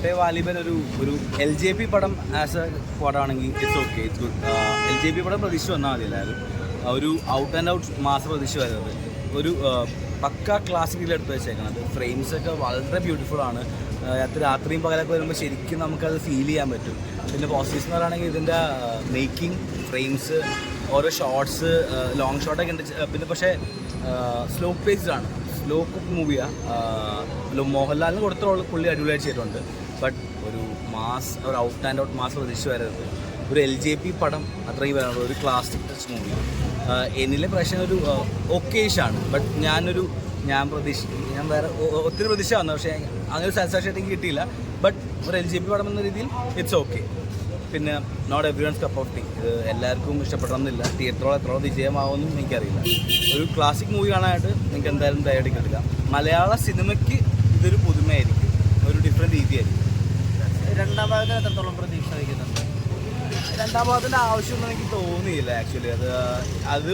മലൈക്കോട്ടെ വാലിബൻ ഒരു LJP പടം as a പടമാണെങ്കിൽ it's okay, it's good. LJP പടം പ്രതീക്ഷിച്ച് വന്നാൽ മതി എല്ലാവരും. ഒരു ഔട്ട് ആൻഡ് ഔട്ട് മാസം പ്രതീക്ഷിച്ച് വരുന്നത് ഒരു പക്ക ക്ലാസിക്കിൽ എടുത്ത് വെച്ചേക്കണത്. ഫ്രെയിംസൊക്കെ വളരെ ബ്യൂട്ടിഫുൾ ആണ്. രാത്രിയും പകലൊക്കെ വരുമ്പോൾ ശരിക്കും നമുക്കത് ഫീൽ ചെയ്യാൻ പറ്റും. പിന്നെ പോസിറ്റീവ്സ് എന്ന് പറയുകയാണെങ്കിൽ ഇതിൻ്റെ മേക്കിംഗ്, ഫ്രെയിംസ്, ഓരോ ഷോട്ട്സ്, ലോങ് ഷോട്ടൊക്കെ ഉണ്ട്. പിന്നെ പക്ഷേ സ്ലോ പേസ്ഡാണ്, സ്ലോ കുക്ക് മൂവിയാണ്. മോഹൻലാലിന് കൊടുത്ത റോൾ പുള്ളി അടിപൊളിയായിട്ട് ചെയ്തിട്ടുണ്ട്. ബട്ട് ഒരു ഔട്ട് ആൻഡ് ഔട്ട് മാസ് പ്രതീക്ഷിച്ച് വരരുത്. ഒരു LJP പടം അത്രയും വരാനുള്ള ഒരു ക്ലാസിക് ടച്ച് മൂവി. എന്നിലെ പ്രശ്നം ഒരു ഒക്കേഷാണ്. ബട്ട് ഞാൻ വേറെ ഒത്തിരി പ്രതീക്ഷ വന്നു, പക്ഷേ അങ്ങനെ ഒരു സാറ്റിസ്ഫാക്ഷൻ എനിക്ക് കിട്ടിയില്ല. ബട്ട് ഒരു LJP പടം എന്ന രീതിയിൽ ഇറ്റ്സ് ഓക്കെ. പിന്നെ not everyone's cup of tea, ഇത് എല്ലാവർക്കും ഇഷ്ടപ്പെടണമെന്നില്ല. തിയേറ്ററോളം എത്രയോളം വിജയമാവുമെന്നും എനിക്കറിയില്ല. ഒരു ക്ലാസിക് മൂവി കാണാനായിട്ട് നിങ്ങൾക്ക് എന്തായാലും ധൈര്യമായിട്ട് കിട്ടില്ല. മലയാള സിനിമയ്ക്ക് ഇതൊരു പുതുമയായിരിക്കും, ഒരു ഡിഫറെൻറ്റ് രീതിയായിരിക്കും. രണ്ടാം ഭാഗത്തിന് എത്രത്തോളം പ്രതീക്ഷ വയ്ക്കുന്നുണ്ട്? രണ്ടാം ഭാഗത്തിൻ്റെ ആവശ്യമൊന്നും എനിക്ക് തോന്നിയില്ല ആക്ച്വലി. അത്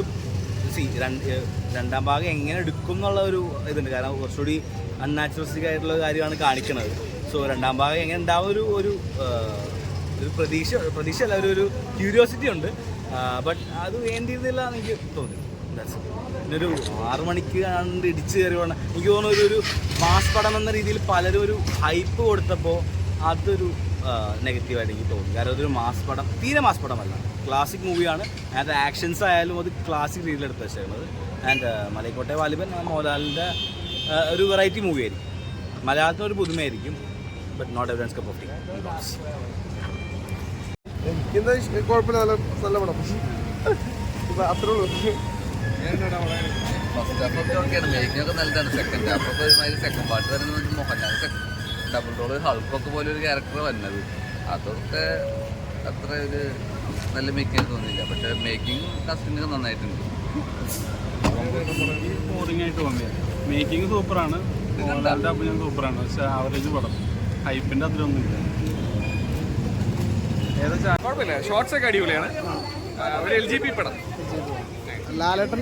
രണ്ടാം ഭാഗം എങ്ങനെ എടുക്കും എന്നുള്ള ഒരു ഇതുണ്ട്. കാരണം കുറച്ചുകൂടി അൺനാച്ചുറലിസ്റ്റിക് ആയിട്ടുള്ള കാര്യമാണ് കാണിക്കുന്നത്. സോ രണ്ടാം ഭാഗം എങ്ങനെ ഉണ്ടാവും ഒരു പ്രതീക്ഷയല്ല, ഒരു ക്യൂരിയോസിറ്റി ഉണ്ട്. ബട്ട് അത് വേണ്ടിയിരുന്നില്ല എന്ന് എനിക്ക് തോന്നി. പിന്നെ ഒരു 6 മണിക്ക് കണ്ട് ഇടിച്ച് കയറി വേണം എനിക്ക് തോന്നുന്നു. ഒരു മാസ് പടം എന്ന രീതിയിൽ പലരും ഒരു ഹൈപ്പ് കൊടുത്തപ്പോൾ അതൊരു നെഗറ്റീവായിട്ട് എനിക്ക് തോന്നി. കാരണം അതൊരു മാസ് പടം, തീരെ മാസ് പടമല്ല, ക്ലാസിക് മൂവിയാണ്. അതിൻ്റെ ആക്ഷൻസ് ആയാലും അത് ക്ലാസിക് രീതിയിൽ എടുത്ത് വെച്ചേക്കുന്നത്. ആൻഡ് മലൈക്കോട്ടെ വാലിബൻ മോഹൻലാലിൻ്റെ ഒരു വെറൈറ്റി മൂവി ആയിരിക്കും. മലയാളത്തിനൊരു പുതുമയായിരിക്കും. But not everyone's cup of tea. എനിക്കെന്താ കുഴപ്പമില്ല, നല്ല പടം അത്രേ ഉള്ളൂ. ഫസ്റ്റ് ഹാഫ് ഒക്കെ ഓക്കെയാണ്, മേക്കിങ്ങൊക്കെ നല്ലതാണ്. സെക്കൻഡ് ഹാഫ് ഒക്കെ ഒരുമാതിരി സെക്കൻഡ് പാർട്ട് വരുന്നത് മോഹൻലാൽ ഡബിൾ റോള് ഹൾക്കൊക്കെ പോലെ ഒരു ക്യാരക്ടർ വന്നത്, അതൊക്കെ അത്ര ഒരു നല്ല മേക്കിങ് തോന്നിയില്ല. പക്ഷേ മേക്കിംഗ് കാസ്റ്റിംഗ് നന്നായിട്ടുണ്ട്. ബോറിംഗ് ആയിട്ട് തോന്നിയത്. മേക്കിംഗ് സൂപ്പറാണ്, മോഹൻലാലിൻ്റെ അഭിനയം സൂപ്പറാണ്. പക്ഷേ ആവറേജ് പടം, ഹൈപ്പിൻ്റെ അതിലൊന്നുമില്ല. കുഴപ്പമില്ല, ഷോർട്സ് ഒക്കെ അടിപൊളിയാണ്. ഒരു LJP പടം. ലാലേട്ടൻ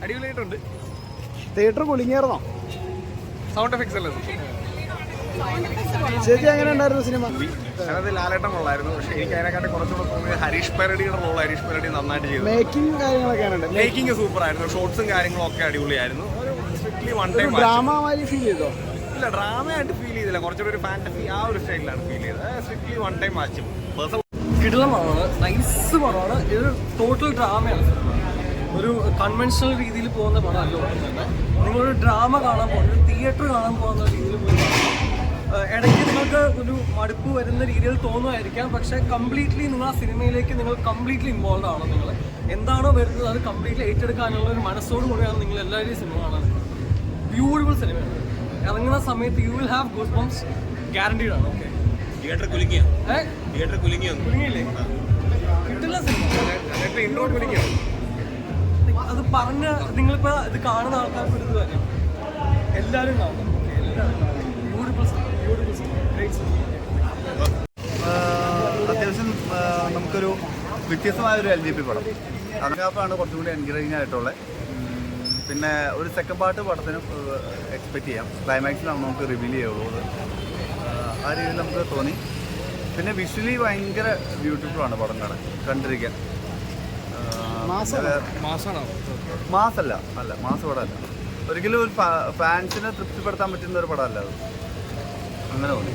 അടിപൊളിയായിട്ടുണ്ട്. തിയേറ്റർ കുലുങ്ങിയായിരുന്നോ? സൗണ്ട് എഫക്ട്സ് അല്ലേ ചേച്ചി എങ്ങനെ ഉണ്ടായിരുന്നു സിനിമ? അതായത് ലാലേട്ടൻ കൊള്ളായിരുന്നു. പക്ഷേ എനിക്ക് അതിനെക്കാട്ടി കുറച്ചുകൂടെ തോന്നിയത് ഹരീഷ് പരടിയുടെ റോൾ. ഹരീഷ് പരടി നന്നായിട്ട് ചെയ്തു. മേക്കിംഗ് കാര്യങ്ങളൊക്കെ മേക്കിംഗ് സൂപ്പർ ആയിരുന്നു. ഷോർട്സും കാര്യങ്ങളും ഒക്കെ അടിപൊളിയായിരുന്നു. ഒരു സ്ട്രിക്ട്ലി വൺ ടൈം ഡ്രാമ മാതിരി ഫീൽ ചെയ്തോ? ഇല്ല, ഡ്രാമയായിട്ട് ഫീൽ ചെയ്തില്ല. കുറച്ചുകൂടി ഒരു ഫാന്റസി ആ ഒരു സ്റ്റൈലിലാണ് ഫീൽ ചെയ്തത്. സ്ട്രിക്ട്ലി വൺ ടൈം വാച്ചും. കിടിലമാണ്, നൈസ് പടമാണ്. ഇത് ടോട്ടൽ ഡ്രാമയാണ്. ഒരു കൺവെൻഷണൽ രീതിയിൽ പോകുന്ന പടമല്ല തന്നെ. നിങ്ങളൊരു ഡ്രാമ കാണാൻ പോകുന്നത്, ഒരു തിയേറ്റർ കാണാൻ പോകുന്ന രീതിയിൽ പോയി ഇടയ്ക്ക് നിങ്ങൾക്ക് ഒരു മടുപ്പ് വരുന്ന രീതിയിൽ തോന്നുമായിരിക്കാം. പക്ഷേ കംപ്ലീറ്റ്ലി നിങ്ങൾ ആ സിനിമയിലേക്ക് നിങ്ങൾ കംപ്ലീറ്റ്ലി ഇൻവോൾവ് ആവണം. നിങ്ങൾ എന്താണോ വരുന്നത് അത് കംപ്ലീറ്റ്ലി ഏറ്റെടുക്കാനുള്ള ഒരു മനസ്സോട് കൂടിയാണ് നിങ്ങൾ എല്ലാവരും സിനിമ കാണാൻ. ബ്യൂട്ടിഫുൾ സിനിമയാണ്. ഇറങ്ങുന്ന സമയത്ത് you will have goose bumps, guaranteed ആണ്. ഓക്കെ, കുലുങ്ങിയില്ലേ? കിട്ടില്ല സിനിമ. അത് പറഞ്ഞ് നിങ്ങളിപ്പോൾ ഇത് കാണുന്ന ആൾക്കാർക്ക് ഒരു ഇത് വരും. എല്ലാവരും കാണും. ഓക്കെ, എല്ലാവരും അത്യാവശ്യം നമുക്കൊരു വ്യത്യസ്തമായൊരു LJP പടം. അതിനകത്താണ് കുറച്ചും കൂടി എൻകറേജിങ് ആയിട്ടുള്ളത്. പിന്നെ ഒരു സെക്കൻഡ് പാർട്ട് പടത്തിന് എക്സ്പെക്റ്റ് ചെയ്യാം. ക്ലൈമാക്സിലാണ് നമുക്ക് റിവീൽ ചെയ്യുള്ളൂ. ആ രീതിയിൽ നമുക്ക് തോന്നി. പിന്നെ വിഷ്വലി ഭയങ്കര ബ്യൂട്ടിഫുള്ളാണ് പടം കണ്ടിരിക്കാൻ. മാസല്ല, മാസ് പടമല്ല. ഒരിക്കലും ഒരു ഫാൻസിനെ തൃപ്തിപ്പെടുത്താൻ പറ്റുന്ന ഒരു പടമല്ല അത്. അങ്ങനെ തോന്നി.